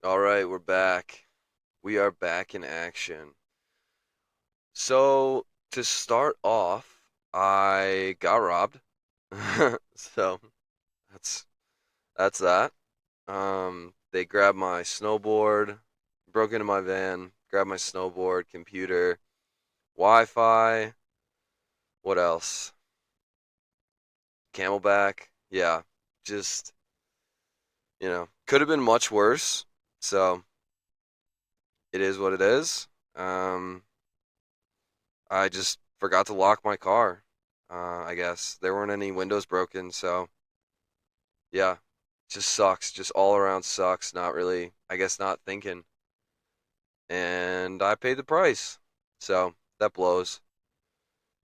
All right, we're back. We are back in action. So, to start off, I got robbed. So, that's that's that. They grabbed my snowboard, broke into my van, grabbed my snowboard, computer, Wi-Fi, what else? Camelback. Yeah, just, could have been much worse. So, it is what it is. Um, I just forgot to lock my car. I guess there weren't any windows broken, so yeah, just sucks. Just all around sucks. Not really, I guess, not thinking. And I paid the price, so that blows.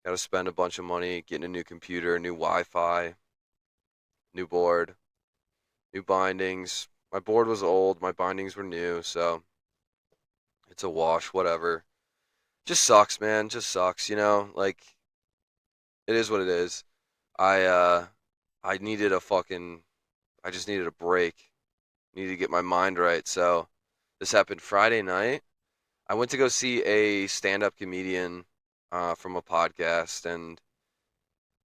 Got to spend a bunch of money getting a new computer, new Wi-Fi, new board, new bindings. My board was old, my bindings were new, so it's a wash. Whatever. Just sucks, man. Just sucks. Like it is what it is. I uh, I needed a fucking I just needed a break. Needed to get my mind right. So this happened Friday night. I went to go see a stand-up comedian from a podcast, and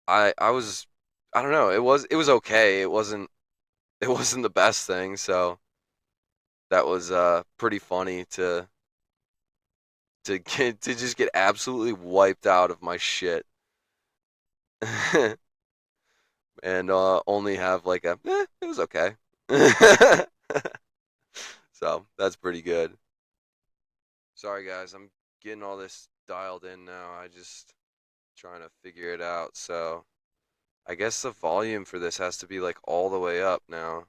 I was I don't know. It was okay. It wasn't the best thing. So that was pretty funny to just get absolutely wiped out of my shit, and only have like it was okay. So that's pretty good. Sorry, guys. I'm getting all this dialed in now. I just trying to figure it out. So I guess the volume for this has to be like all the way up now.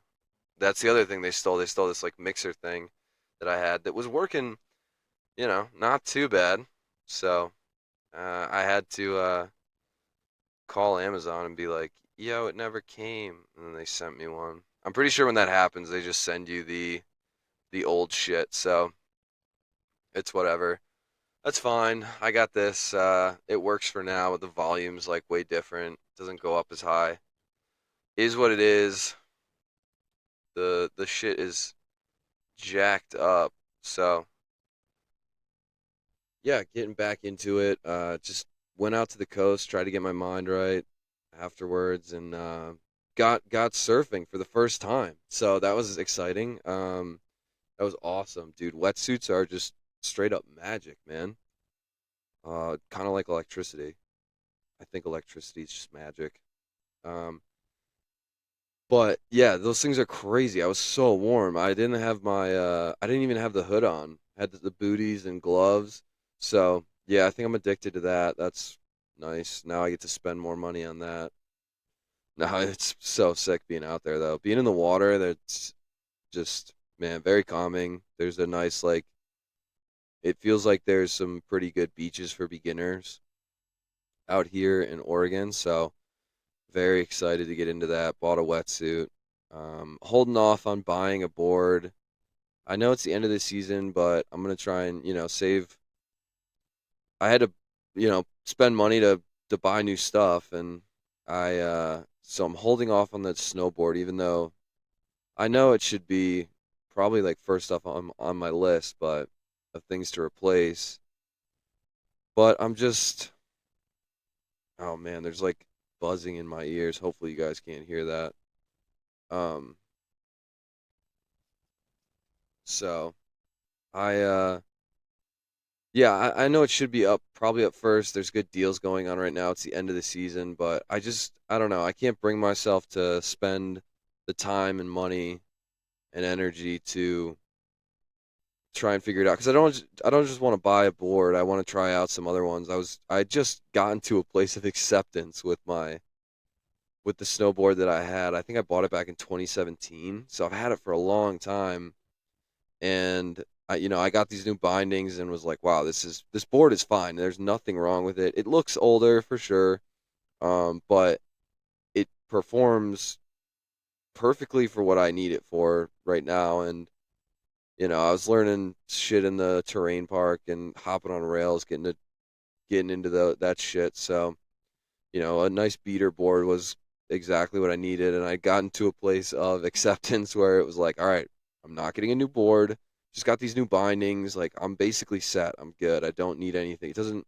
That's the other thing they stole. They stole this like mixer thing that I had that was working, not too bad. So I had to call Amazon and be like, "Yo, it never came," and then they sent me one. I'm pretty sure when that happens, they just send you the old shit. So it's whatever. That's fine. I got this. It works for now, but the volume's like way different. Doesn't go up as high. Is what it is. The shit is jacked up. So yeah, getting back into it. Just went out to the coast, tried to get my mind right afterwards, and got surfing for the first time. So that was exciting. That was awesome, dude. Wetsuits are just straight up magic, man. Kind of like electricity. I think electricity is just magic. Um, but yeah, those things are crazy. I was so warm. I didn't even have the hood on. I had the booties and gloves. So yeah, I think I'm addicted to that. That's nice. Now I get to spend more money on that. Now it's so sick being out there though. Being in the water, that's just, man, very calming. There's a nice like it feels like there's some pretty good beaches for beginners out here in Oregon. So very excited to get into that. Bought a wetsuit. Holding off on buying a board. I know it's the end of the season, but I'm gonna try and save. I had to spend money to buy new stuff, and I so I'm holding off on that snowboard, even though I know it should be probably like first off on my list, but of things to replace. But I'm just, oh man, there's like buzzing in my ears. Hopefully you guys can't hear that. Um, so I yeah, I know it should be up, probably up first. There's good deals going on right now. It's the end of the season, but I don't know. I can't bring myself to spend the time and money and energy to try and figure it out because I don't just want to buy a board. I want to try out some other ones. I just gotten to a place of acceptance with the snowboard that I had. I think I bought it back in 2017, so I've had it for a long time, and I got these new bindings and was like, wow, this board is fine. There's nothing wrong with it. It looks older for sure, but it performs perfectly for what I need it for right now. And I was learning shit in the terrain park and hopping on rails, getting into that shit. So a nice beater board was exactly what I needed, and I got into a place of acceptance where it was like, all right, I'm not getting a new board. Just got these new bindings. Like I'm basically set. I'm good. I don't need anything. It doesn't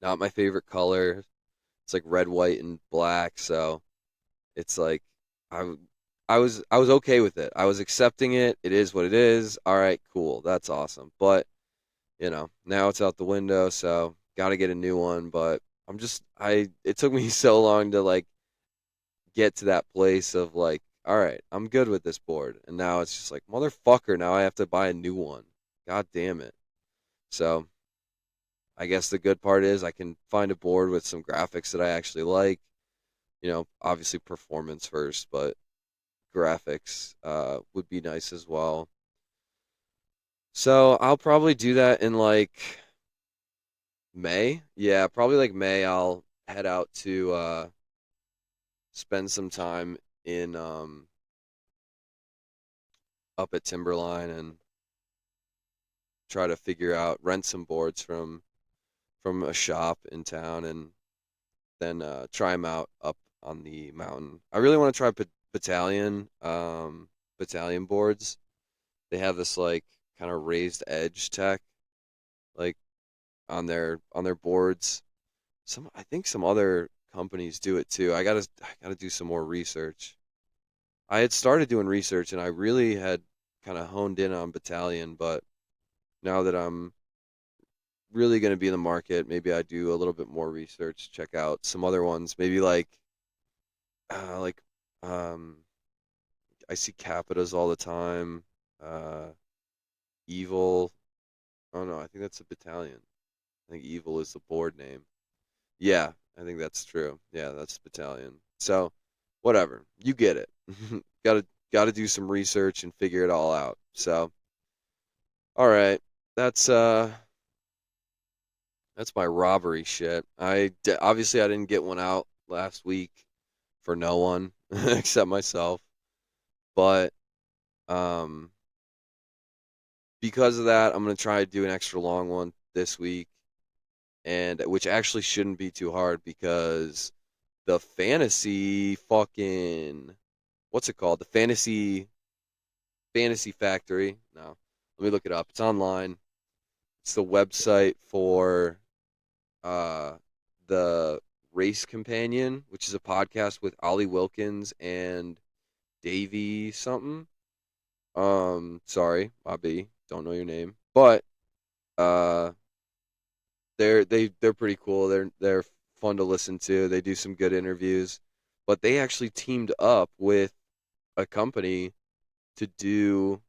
not my favorite color. It's like red, white, and black. So it's like I I was okay with it. I was accepting it. It is what it is. All right, cool. That's awesome. But now it's out the window, so got to get a new one, but I it took me so long to like get to that place of like, all right, I'm good with this board. And now it's just like, motherfucker, now I have to buy a new one. God damn it. So, I guess the good part is I can find a board with some graphics that I actually like. Obviously performance first, but graphics would be nice as well. So, I'll probably do that in like May? Yeah, probably like May I'll head out to spend some time in up at Timberline and try to figure out rent some boards from a shop in town and then try them out up on the mountain. I really want to try battalion boards. They have this like kind of raised edge tech like on their boards. I think some other companies do it too. I gotta do some more research. I had started doing research and I really had kind of honed in on battalion, but now that I'm really going to be in the market, maybe I do a little bit more research, check out some other ones, maybe uh, like um I see Capitas all the time. Uh Evil. Oh no, I think that's a battalion. I think Evil is the board name. Yeah, I think that's true. Yeah, that's battalion. So, whatever. You get it. Got to do some research and figure it all out. So, all right. That's that's my robbery shit. Obviously I didn't get one out last week for no one except myself, but um because of that, I'm going to try to do an extra long one this week and which actually shouldn't be too hard because the fantasy fucking what's it called? The fantasy factory. No. Let me look it up. It's online. It's the website for uh, the Race Companion, which is a podcast with Ollie Wilkins and Davey something. Sorry, Bobby, don't know your name, but uh, they're pretty cool. They're fun to listen to. They do some good interviews, but they actually teamed up with a company to do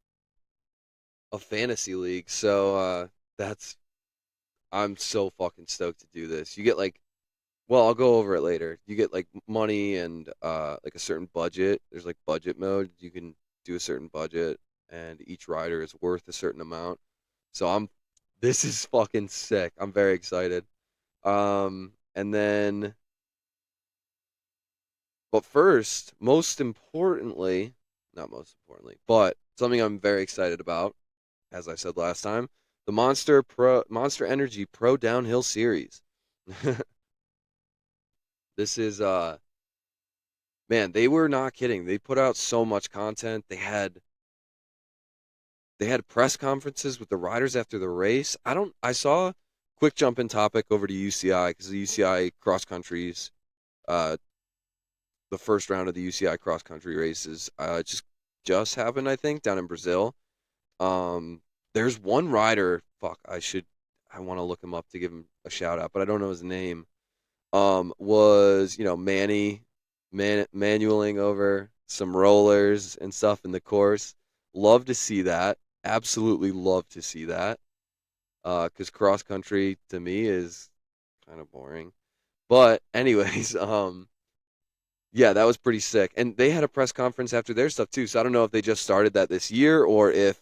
a fantasy league. So that's I'm so fucking stoked to do this. You get like Well, I'll go over it later. You get like money and like a certain budget. There's like budget mode. You can do a certain budget and each rider is worth a certain amount. So I'm this is fucking sick. I'm very excited. And then but first, most importantly, not most importantly, but something I'm very excited about, as I said last time, the Monster Energy Pro Downhill Series. This is man, they were not kidding. They put out so much content. They had press conferences with the riders after the race. I saw quick jump in topic over to UCI because the UCI cross countries uh the first round of the UCI cross country races just happened I think down in Brazil. Um there's one rider, fuck, I want to look him up to give him a shout out, but I don't know his name. Was manualing over some rollers and stuff in the course. Love to see that. Absolutely love to see that. Because cross country to me is kind of boring. But anyways, yeah, that was pretty sick. And they had a press conference after their stuff too. So I don't know if they just started that this year or if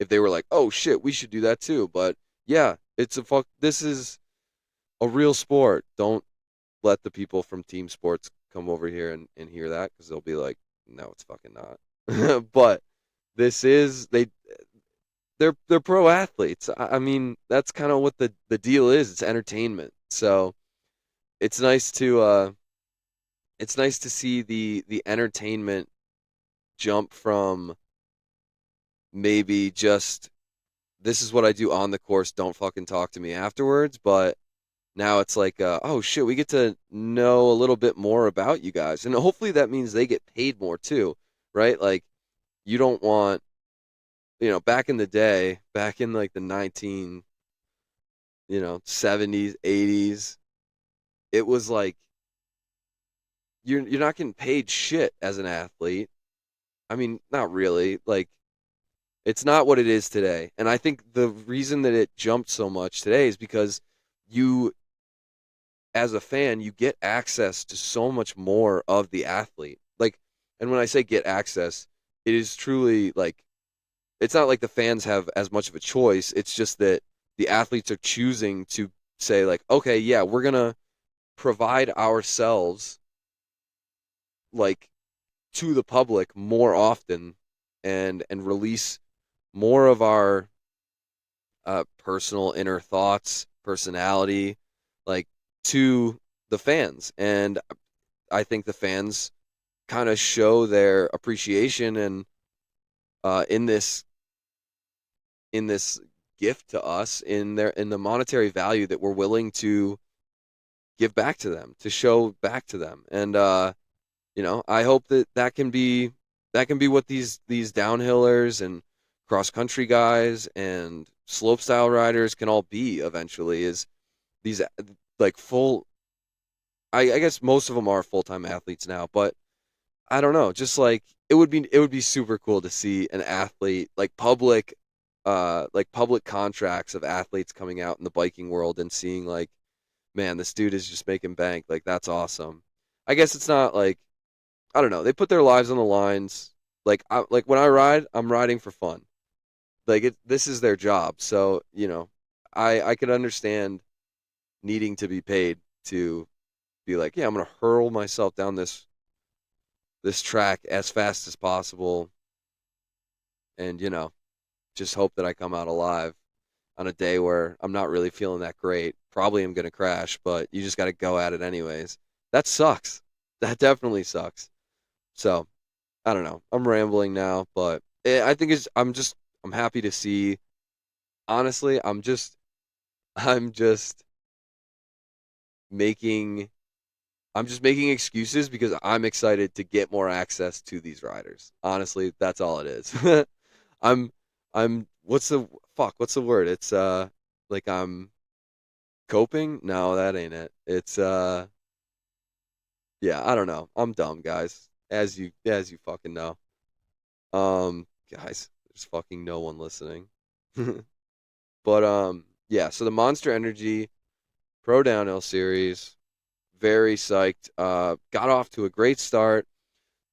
they were like, oh shit, we should do that too. But yeah, this is a real sport. Don't let the people from team sports come over here and hear that because they'll be like, no, it's fucking not. But this is they're pro athletes. I mean, that's kind of what the deal is. It's entertainment. So it's nice to uh it's nice to see the entertainment jump from maybe just this is what I do on the course. Don't fucking talk to me afterwards. But now it's like, oh shit, we get to know a little bit more about you guys, and hopefully that means they get paid more too, right? Like you don't want, back in the day, back in like the 70s, 80s, it was like you're not getting paid shit as an athlete. I mean, not really. Like it's not what it is today. And I think the reason that it jumped so much today is because you, as a fan, you get access to so much more of the athlete. Like, and when I say get access, it is truly like, it's not like the fans have as much of a choice. It's just that the athletes are choosing to say, like, okay, yeah, we're going to provide ourselves, like, to the public more often and release more of our personal inner thoughts, personality, like to the fans. And I think the fans kind of show their appreciation and in this gift to us in the monetary value that we're willing to give back to them, to show back to them. And I hope that that can be what these downhillers and cross country guys and slope style riders can all be eventually, is these like full. I guess most of them are full time athletes now, but I don't know. Just like it would be super cool to see an athlete like public contracts of athletes coming out in the biking world and seeing like, man, this dude is just making bank. Like that's awesome. I guess it's not like, I don't know. They put their lives on the lines. Like when I ride, I'm riding for fun. Like this is their job. So I could understand needing to be paid to be like, yeah, I'm gonna hurl myself down this track as fast as possible, and just hope that I come out alive on a day where I'm not really feeling that great. Probably am gonna crash, but you just got to go at it anyways. That sucks. That definitely sucks. So I don't know. I'm rambling now, but I think I'm happy to see. Honestly, I'm just making I'm just making excuses because I'm excited to get more access to these riders. Honestly, that's all it is. I'm I'm what's the word? It's like I'm coping? No, that ain't it. It's yeah, I don't know. I'm dumb, guys. As you fucking know. Guys, there's fucking no one listening. But yeah, so the Monster Energy Pro Downhill Series, very psyched. Got off to a great start.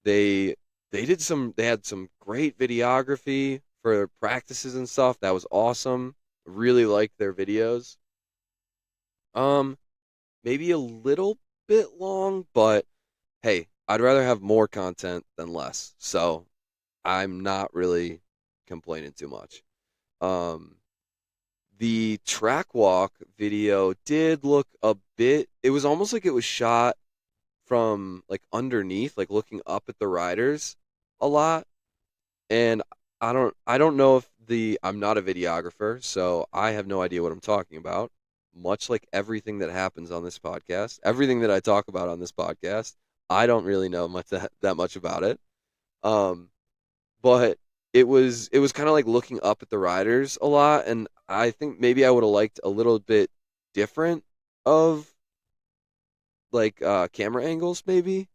They they had some great videography for practices and stuff. That was awesome. Really liked their videos. Um, maybe a little bit long, but hey, I'd rather have more content than less. So I'm not really complaining too much. Um, the track walk video did look a bit, it was almost like it was shot from like underneath, like looking up at the riders a lot. And I don't know if I'm not a videographer, so I have no idea what I'm talking about. Much like everything that happens on this podcast, everything that I talk about on this podcast, I don't really know much that much about it. Um, but it was kind of like looking up at the riders a lot, and I think maybe I would have liked a little bit different of like camera angles, maybe.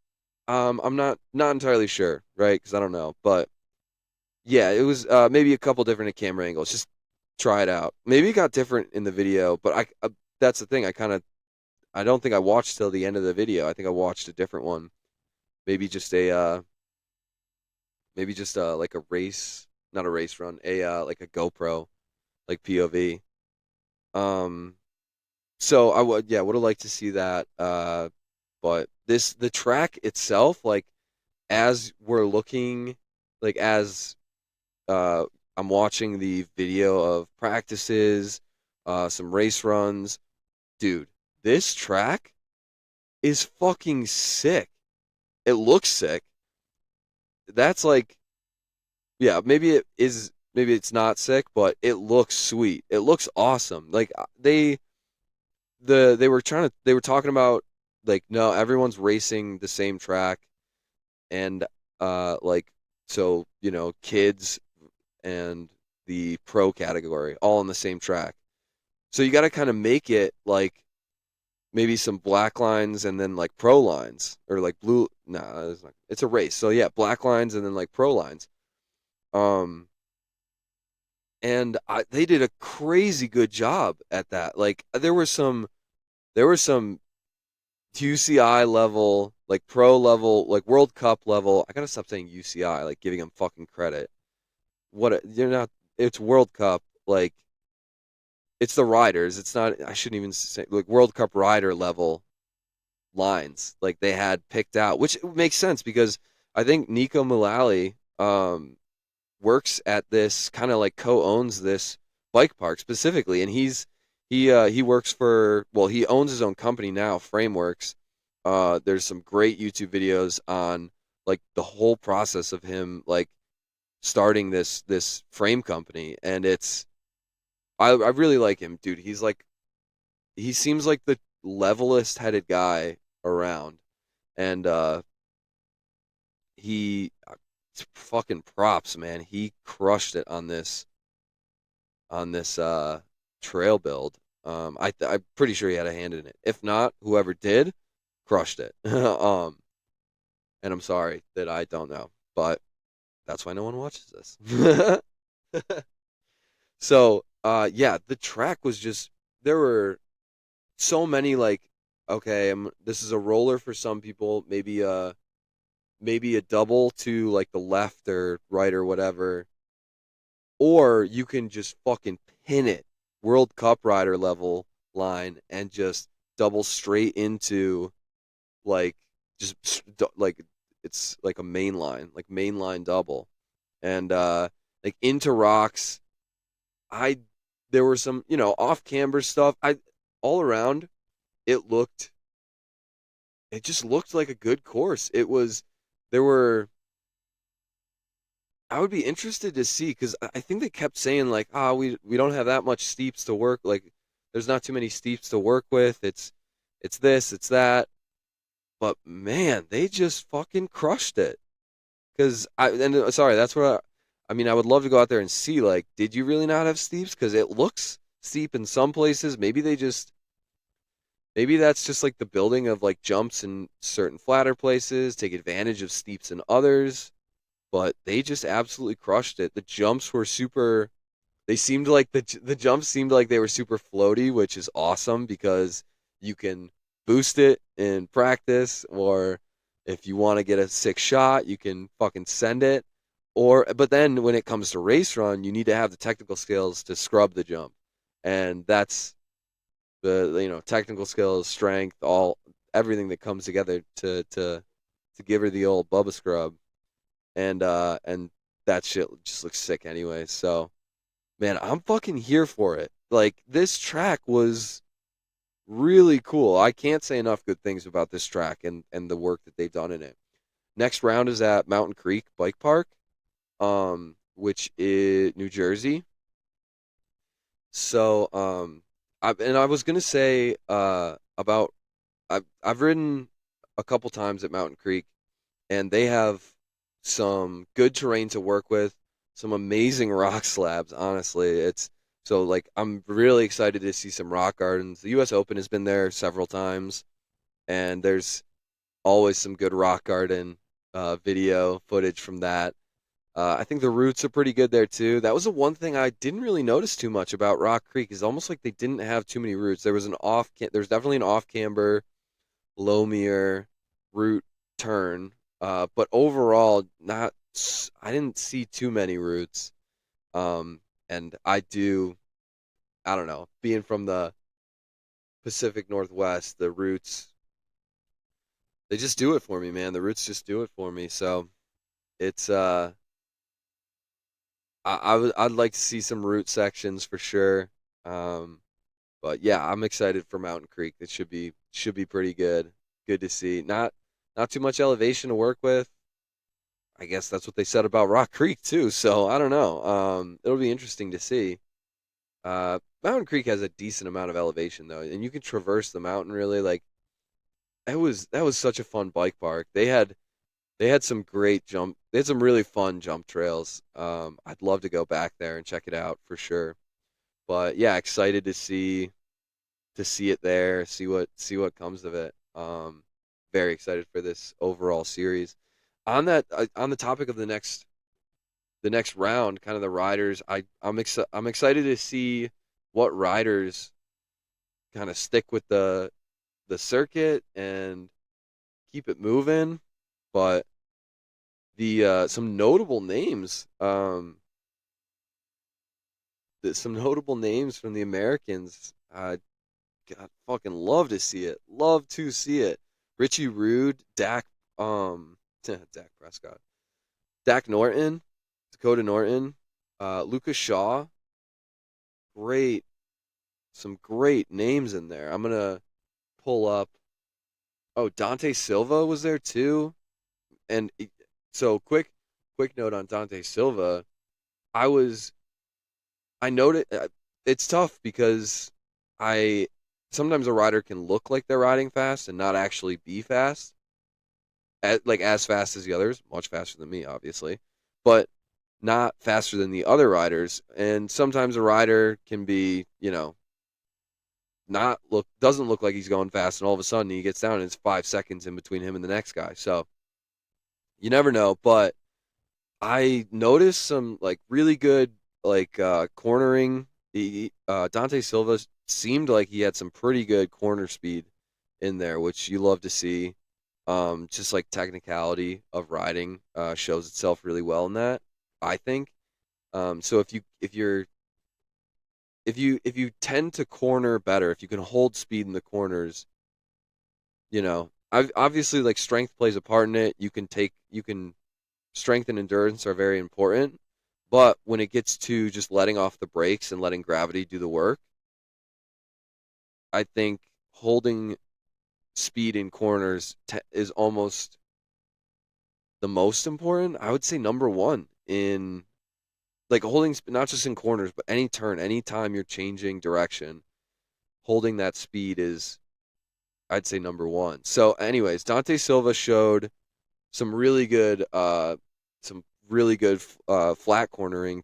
I'm not entirely sure, right? Because I don't know, but yeah, it was maybe a couple different camera angles. Just try it out. Maybe it got different in the video, but that's the thing. I don't think I watched till the end of the video. I think I watched a different one. Maybe just like a race, not a race run, a like a GoPro, like POV. Um, so would have liked to see that. But the track itself, like as we're looking, like as uh, I'm watching the video of practices, some race runs. Dude, this track is fucking sick. It looks sick. That's like, yeah, maybe it is maybe it's not sick, but it looks sweet. It looks awesome. Like they were they were talking about like no, everyone's racing the same track and like so, you know, kids and the pro category all on the same track. So you got to kind of make it like maybe some black lines and then like pro lines or like blue. Nah, it's not. It's a race. So yeah, black lines and then like pro lines. Um, and they did a crazy good job at that. Like there were some UCI level, like pro level, like World Cup level. I gotta stop saying UCI, like giving them fucking credit. You're not. It's World Cup. Like it's the riders. It's not. I shouldn't even say like World Cup rider level lines like they had picked out, which makes sense because I think Nico Mullally works at this kind of like co-owns this bike park specifically, and he works for well he owns his own company now, Frameworks. There's some great YouTube videos on like the whole process of him like starting this frame company, and I really like him, dude. He seems like the levelest headed guy around. And he fucking props, man. He crushed it on this trail build. I'm pretty sure he had a hand in it. If not, whoever did crushed it. And I'm sorry that I don't know, but that's why no one watches this. So, yeah, the track was just there were so many like okay, this is a roller for some people, maybe a double to like the left or right or whatever, or you can just fucking pin it World Cup rider level line and just double straight into like like it's like a main line, like main line double, and like into rocks. I there were some off camber stuff. I all around it looked it just looked like a good course. It was there were I would be interested to see because I think they kept saying like, ah, we don't have that much steeps to work. Like, there's not too many steeps to work with. It's this, it's that. But man, they just fucking crushed it. Sorry, that's what I mean. I would love to go out there and see. Like, did you really not have steeps? Because it looks steep in some places. Maybe that's just like the building of like jumps in certain flatter places. Take advantage of steeps in others, but they just absolutely crushed it. The jumps were super. They seemed like the jumps seemed like they were super floaty, which is awesome because you can boost it in practice, or if you want to get a sick shot, you can fucking send it. But then when it comes to race run, you need to have the technical skills to scrub the jump, and that's the technical skills, strength, all everything that comes together to give her the old Bubba scrub and that shit just looks sick anyway. So, man, I'm fucking here for it. Like this track was really cool. I can't say enough good things about this track and the work that they've done in it. Next round is at Mountain Creek Bike Park, which is New Jersey. So, I was gonna say about I've ridden a couple times at Mountain Creek, and they have some good terrain to work with, some amazing rock slabs. Honestly, it's so like I'm really excited to see some rock gardens. The U.S. Open has been there several times, and there's always some good rock garden video footage from that. I think the routes are pretty good there too. That was the one thing I didn't really notice too much about Rock Creek. Is almost like they didn't have too many routes. There's definitely an off camber, Lomier route turn, but overall, not. I didn't see too many routes. And I don't know, being from the Pacific Northwest, the routes, they just do it for me, man. The routes just do it for me. So it's, I'd like to see some route sections for sure. Um, but yeah, I'm excited for Mountain Creek. It should be pretty good. Good to see. Not too much elevation to work with. I guess that's what they said about Rock Creek too. So I don't know. It'll be interesting to see. Mountain Creek has a decent amount of elevation though, and you can traverse the mountain really. Like that was such a fun bike park. They had some great jump. They had some really fun jump trails. I'd love to go back there and check it out for sure. But yeah, excited to see it there, see what comes of it. Very excited for this overall series. On the topic of the next round, kind of the riders, I'm excited to see what riders kind of stick with the circuit and keep it moving. But the some notable names, some notable names from the Americans. God, fucking love to see it. Love to see it. Richie Rude, Dak, Dak Prescott, Dak Norton, Dakota Norton, Lucas Shaw. Great, some great names in there. I'm gonna pull up. Oh, Dante Silva was there too. And so quick note on Dante Silva. I was I noted it's tough because I sometimes a rider can look like they're riding fast and not actually be fast, like as fast as the others, much faster than me, obviously, but not faster than the other riders. And sometimes a rider can be, not look doesn't look like he's going fast, and all of a sudden he gets down and it's 5 seconds in between him and the next guy. So you never know, but I noticed some like really good like cornering. Dante Silva seemed like he had some pretty good corner speed in there, which you love to see. Just like technicality of riding shows itself really well in that, I think. So if you tend to corner better, if you can hold speed in the corners, obviously like strength plays a part in it. You can strength and endurance are very important, but when it gets to just letting off the brakes and letting gravity do the work, I think holding speed in corners is almost the most important. I would say number one in like holding not just in corners, but any turn, anytime you're changing direction, holding that speed is, I'd say, number one. So, anyways, Dante Silva showed some really good, flat cornering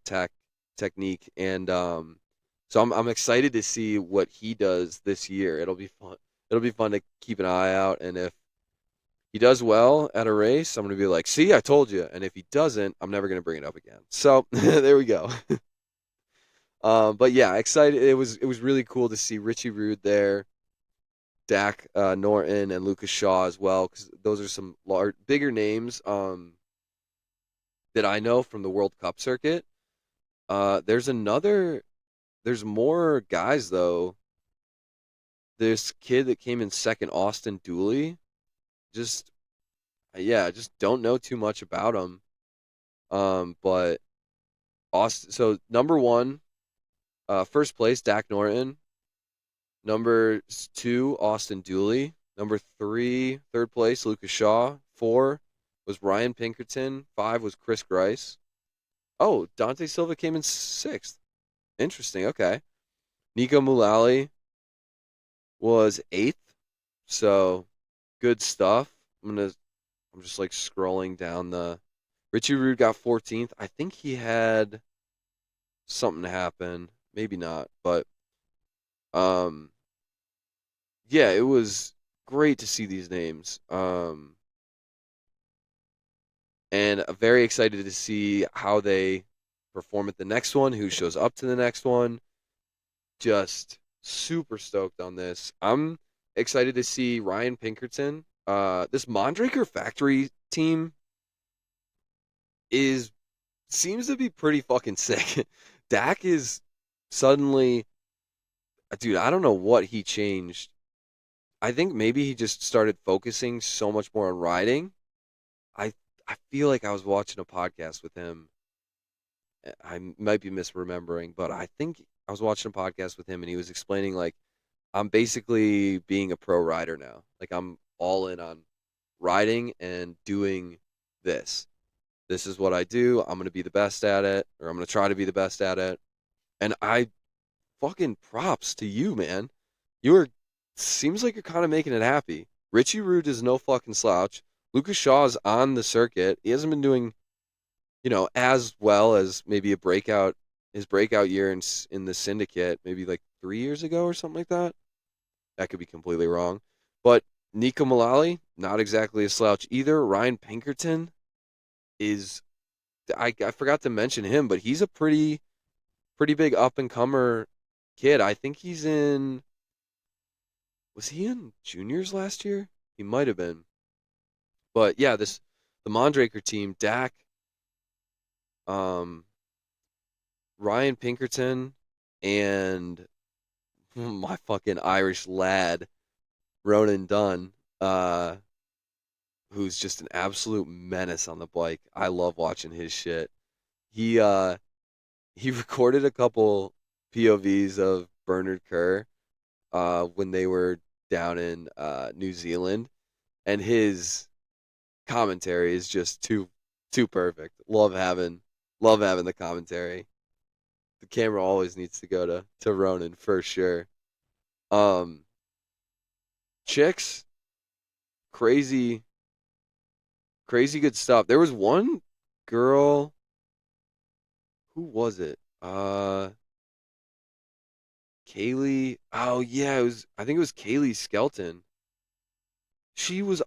technique, and so I'm excited to see what he does this year. It'll be fun. It'll be fun to keep an eye out, and if he does well at a race, I'm gonna be like, "See, I told you." And if he doesn't, I'm never gonna bring it up again. So there we go. But yeah, excited. It was really cool to see Richie Rude there, Dak Norton, and Lucas Shaw as well, because those are some bigger names that I know from the World Cup circuit. There's more guys though. This kid that came in second, Austin Dooley, just yeah, just don't know too much about him. But Austin, so number one, first place, Dak Norton. Number two, Austin Dooley. Number three, third place, Lucas Shaw. Four was Ryan Pinkerton. Five was Chris Grice. Oh, Dante Silva came in sixth. Interesting. Okay. Nico Mulally was eighth. So good stuff. I'm just like scrolling down the. Richie Rude got 14th. I think he had something happen. Maybe not, but um, yeah, it was great to see these names. And very excited to see how they perform at the next one, who shows up to the next one. Just super stoked on this. I'm excited to see Ryan Pinkerton. This Mondraker Factory team is seems to be pretty fucking sick. Dak is suddenly, dude, I don't know what he changed. I think maybe he just started focusing so much more on riding. I I feel like I was watching a podcast with him. I might be misremembering, but I think I was watching a podcast with him and he was explaining like I'm basically being a pro rider now. Like I'm all in on riding and doing this. This is what I do. I'm going to be the best at it, or I'm going to try to be the best at it. And I fucking props to you, man. You're seems like you're kind of making it happy. Richie Rude is no fucking slouch. Lucas Shaw's on the circuit. He hasn't been doing, as well as maybe a breakout his breakout year in the syndicate, maybe like 3 years ago or something like that. That could be completely wrong. But Nico Mullally, not exactly a slouch either. Ryan Pinkerton is I forgot to mention him, but he's a pretty big up and comer kid. I think he's in was he in juniors last year? He might have been. But yeah, the Mondraker team, Dak, um, Ryan Pinkerton, and my fucking Irish lad, Ronan Dunn, who's just an absolute menace on the bike. I love watching his shit. He uh he recorded a couple POVs of Bernard Kerr when they were down in New Zealand, and his commentary is just too perfect. Love having the commentary. The camera always needs to go to Ronan for sure. Um, Chicks, crazy crazy good stuff. There was one girl, who was it? Kaylee. Oh yeah, I think it was Kaylee Skelton. She was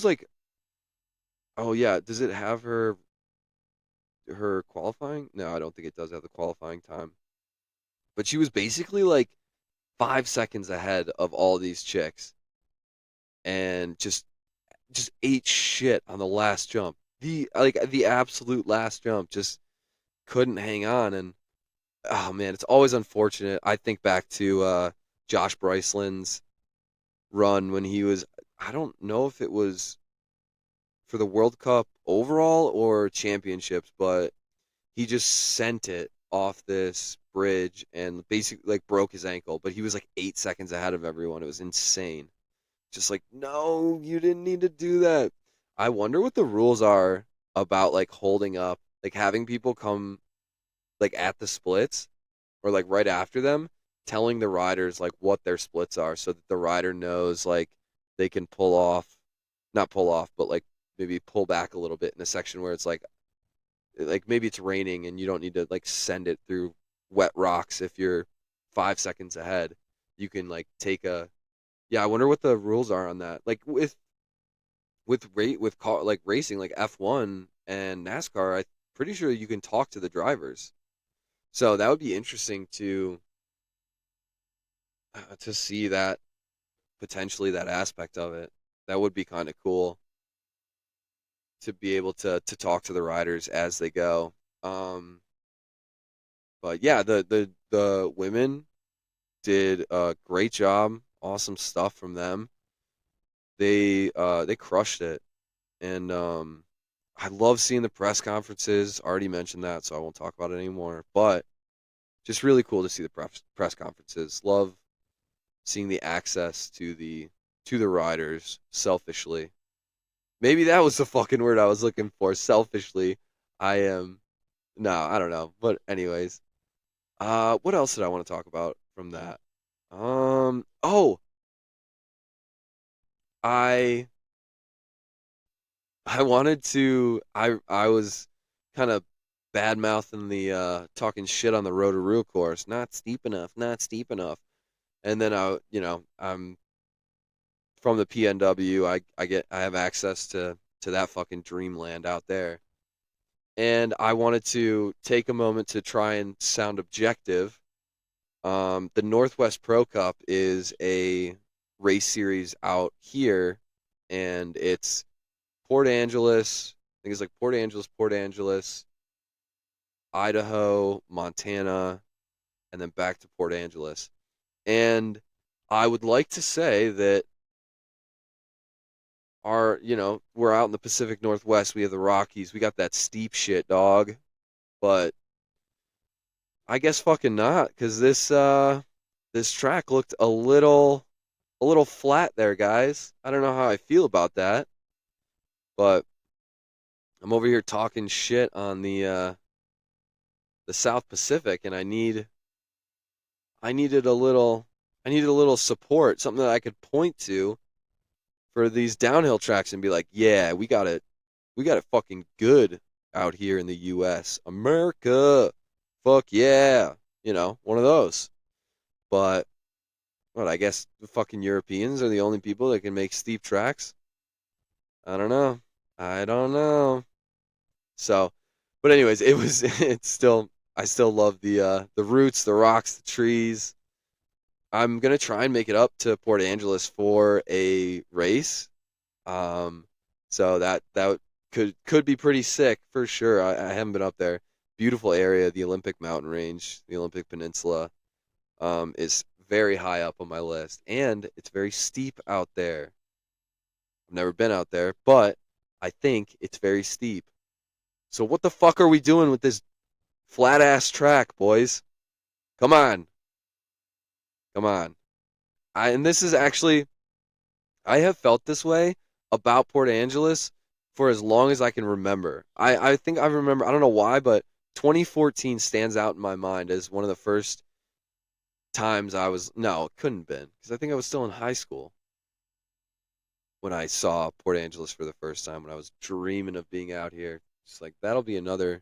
like, oh yeah, does it have her qualifying? No, I don't think it does have the qualifying time. But she was basically like 5 seconds ahead of all these chicks, and just ate shit on the last jump. The absolute last jump, just couldn't hang on. And oh man, it's always unfortunate. I think back to Josh Bryceland's run when he was, I don't know if it was for the World Cup overall or championships, but he just sent it off this bridge and basically like broke his ankle, but he was like 8 seconds ahead of everyone. It was insane. Just like, no, you didn't need to do that. I wonder what the rules are about like holding up, like having people come like at the splits or like right after them, telling the riders like what their splits are so that the rider knows like they can pull off, not pull off, but like maybe pull back a little bit in a section where it's like maybe it's raining and you don't need to like send it through wet rocks if you're 5 seconds ahead. You can like take a yeah. I wonder what the rules are on that. Like with rate with car like racing like F1 and NASCAR, I'm pretty sure you can talk to the drivers. So that would be interesting to see that potentially that aspect of it. That would be kind of cool to be able to talk to the riders as they go. Um, but yeah, the women did a great job. Awesome stuff from them. They crushed it, and I love seeing the press conferences. Already mentioned that, so I won't talk about it anymore. But just really cool to see the press conferences. Love seeing the access to the riders selfishly. Maybe that was the fucking word I was looking for. Selfishly, I am. No, I don't know. But anyways, what else did I want to talk about from that? Oh, I I wanted to. I was kind of bad mouthing the talking shit on the Rotorua course. Not steep enough. Not steep enough. And then I'm from the PNW. I have access to that fucking dreamland out there. And I wanted to take a moment to try and sound objective. The Northwest Pro Cup is a race series out here, and it's Port Angeles. I think it's like Port Angeles, Idaho, Montana, and then back to Port Angeles. And I would like to say that we're out in the Pacific Northwest. We have the Rockies. We got that steep shit, dog. But I guess fucking not, because this track looked a little flat there, guys. I don't know how I feel about that, but I'm over here talking shit on the South Pacific, and I needed a little I needed a little support, something that I could point to for these downhill tracks and be like, yeah, we got it fucking good out here in the U.S. America, fuck yeah, one of those. But what, I guess the fucking Europeans are the only people that can make steep tracks. I don't know. I don't know. So, but anyways, it was it's still I still love the roots, the rocks, the trees. I'm gonna try and make it up to Port Angeles for a race. Um, so that could be pretty sick for sure. I haven't been up there. Beautiful area, the Olympic Mountain Range, the Olympic Peninsula, is very high up on my list, and it's very steep out there. I've never been out there, but I think it's very steep. So what the fuck are we doing with this flat ass track, boys? Come on, come on. And this is actually I have felt this way about Port Angeles for as long as I can remember. I think I remember, I don't know why, but 2014 stands out in my mind as one of the first times no, it couldn't have been, because I think I was still in high school when I saw Port Angeles for the first time, when I was dreaming of being out here. Just like, that'll be another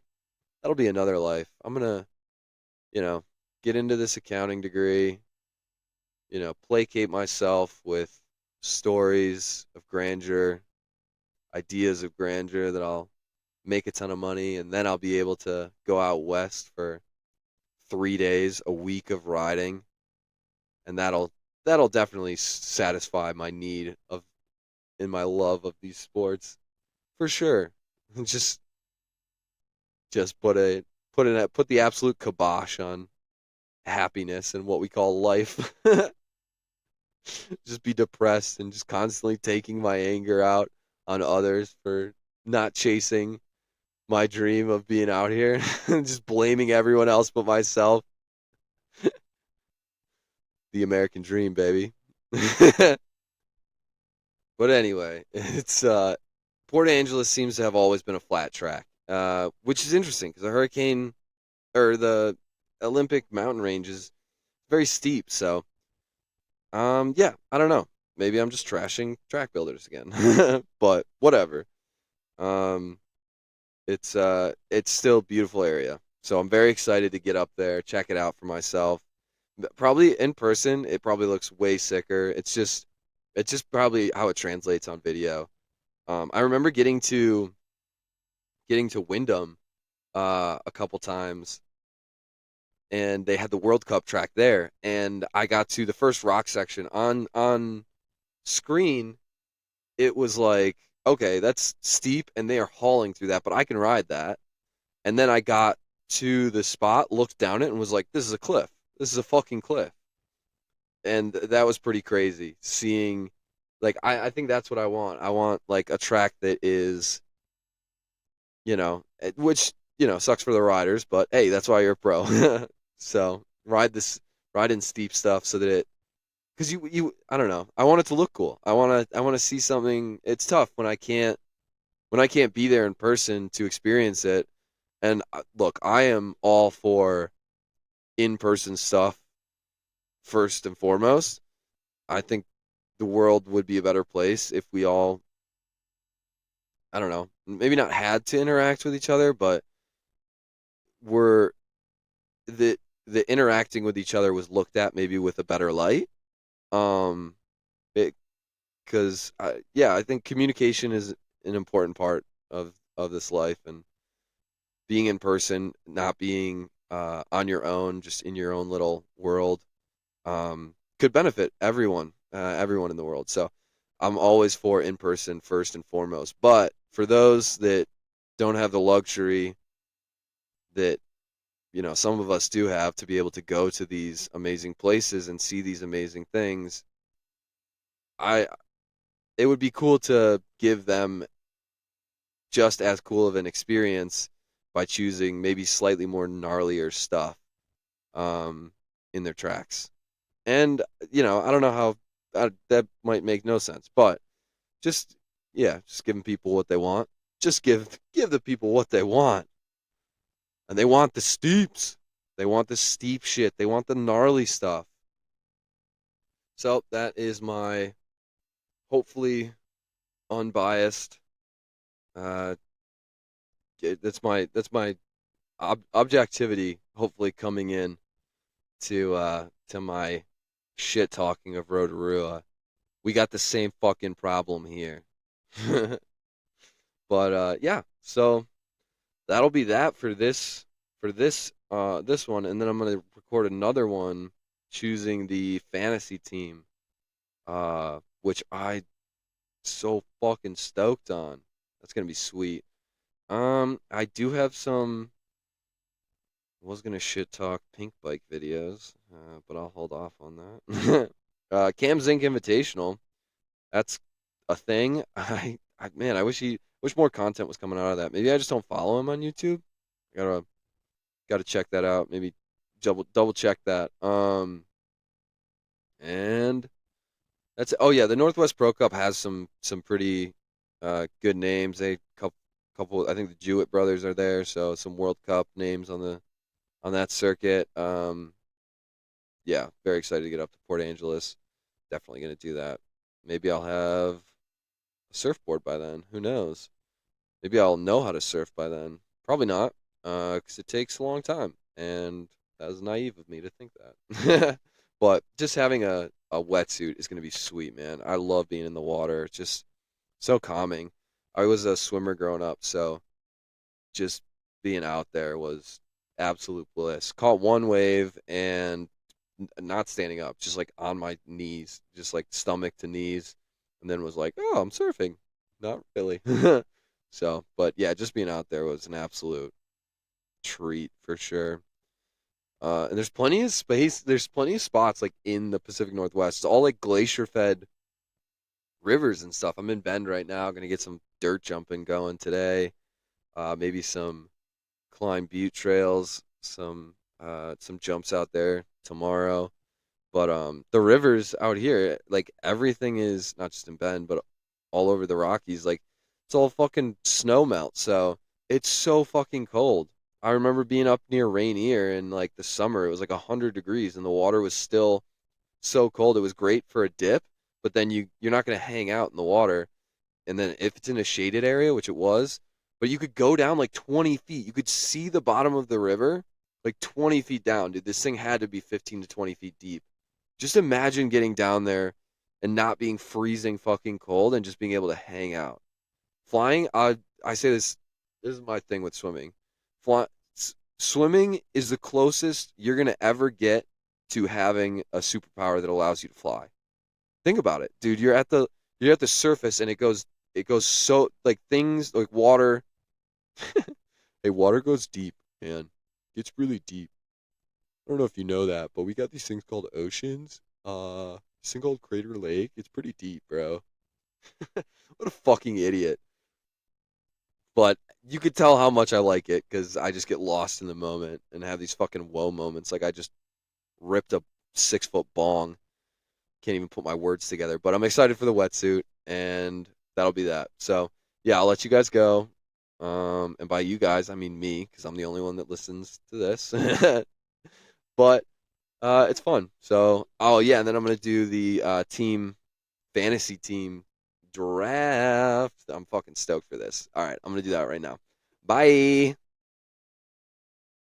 life. I'm gonna, you know, get into this accounting degree, placate myself with stories of grandeur, ideas of grandeur that I'll make a ton of money, and then I'll be able to go out west for 3 days, a week of riding, and that'll definitely satisfy my need of in my love of these sports for sure. just just put the absolute kibosh on happiness and what we call life. Just be depressed and just constantly taking my anger out on others for not chasing my dream of being out here. Just blaming everyone else but myself. The American dream, baby. But anyway, it's Port Angeles seems to have always been a flat track, which is interesting because the hurricane or the Olympic mountain range is very steep. So, yeah, I don't know. Maybe I'm just trashing track builders again, but whatever. Um, it's still a beautiful area. So I'm very excited to get up there, check it out for myself. Probably in person, it probably looks way sicker. It's just probably how it translates on video. I remember getting to Wyndham a couple times, and they had the World Cup track there, and I got to the first rock section on screen. It was like, okay, that's steep, and they are hauling through that, but I can ride that. And then I got to the spot, looked down it, and was like, this is a cliff. This is a fucking cliff. And that was pretty crazy seeing, like, I think that's what I want. I want like a track that is, which, sucks for the riders, but hey, that's why you're a pro. So ride in steep stuff so that because I don't know, I want it to look cool. I want to see something. It's tough when I can't be there in person to experience it. And look, I am all for in person stuff first and foremost. I think the world would be a better place if we all, I don't know, maybe not had to interact with each other, but were the interacting with each other was looked at maybe with a better light. Um, it because yeah, I think communication is an important part of this life, and being in person, not being on your own, just in your own little world, could benefit everyone in the world. So I'm always for in person first and foremost. But for those that don't have the luxury that some of us do have to be able to go to these amazing places and see these amazing things, I it would be cool to give them just as cool of an experience by choosing maybe slightly more gnarlier stuff um, in their tracks. And I don't know how that might make no sense, but just yeah, just giving people what they want. Just give the people what they want, and they want the steeps. They want the steep shit. They want the gnarly stuff. So that is my hopefully unbiased. Uh, that's my objectivity. Hopefully coming in to my shit talking of Rotorua. We got the same fucking problem here. But yeah, so that'll be that for this one, and then I'm gonna record another one choosing the fantasy team, which I so fucking stoked on. That's gonna be sweet. I do have some. I was gonna shit talk pink bike videos, but I'll hold off on that. Cam Zink Invitational. That's a thing. Man, I wish more content was coming out of that. Maybe I just don't follow him on YouTube. I gotta check that out. Maybe double check that. And that's oh yeah, the Northwest Pro Cup has some pretty good names. They couple I think the Jewett brothers are there, so some World Cup names on that circuit. Yeah, very excited to get up to Port Angeles. Definitely gonna do that. Maybe I'll have a surfboard by then. Who knows? Maybe I'll know how to surf by then. Probably not, because it takes a long time, and that was naive of me to think that. But just having a wetsuit is going to be sweet, man. I love being in the water. It's just so calming. I was a swimmer growing up, so just being out there was absolute bliss. Caught one wave and not standing up, just like on my knees, just like stomach to knees, and then was like, "Oh, I'm surfing." Not really. So, but yeah, just being out there was an absolute treat for sure. And there's plenty of space. There's plenty of spots like in the Pacific Northwest. It's all like glacier-fed rivers and stuff. I'm in Bend right now. Gonna get some dirt jumping going today. Maybe some climb butte trails. Some jumps out there tomorrow. But the rivers out here, like everything is not just in Bend, but all over the Rockies. Like it's all fucking snow melt. So it's so fucking cold. I remember being up near Rainier in like the summer. It was like 100 degrees, and the water was still so cold. It was great for a dip, but then you're not gonna hang out in the water. And then if it's in a shaded area, which it was, but you could go down like 20 feet. You could see the bottom of the river like 20 feet down, dude. This thing had to be 15 to 20 feet deep. Just imagine getting down there and not being freezing fucking cold and just being able to hang out. Flying, I say this is my thing with swimming. Fly, Swimming is the closest you're gonna ever get to having a superpower that allows you to fly. Think about it, dude. You're at the surface and it goes so like things like water. Hey, water goes deep, man. It's really deep. I don't know if you know that, but we got these things called oceans. This thing called Crater Lake. It's pretty deep, bro. What a fucking idiot. But you could tell how much I like it because I just get lost in the moment and have these fucking whoa moments. Like I just ripped a 6 foot bong. Can't even put my words together. But I'm excited for the wetsuit, and that'll be that. So yeah, I'll let you guys go. And by you guys, I mean me, because I'm the only one that listens to this. But it's fun. So, oh yeah, and then I'm gonna do the team fantasy team draft. I'm fucking stoked for this. All right, I'm gonna do that right now. Bye.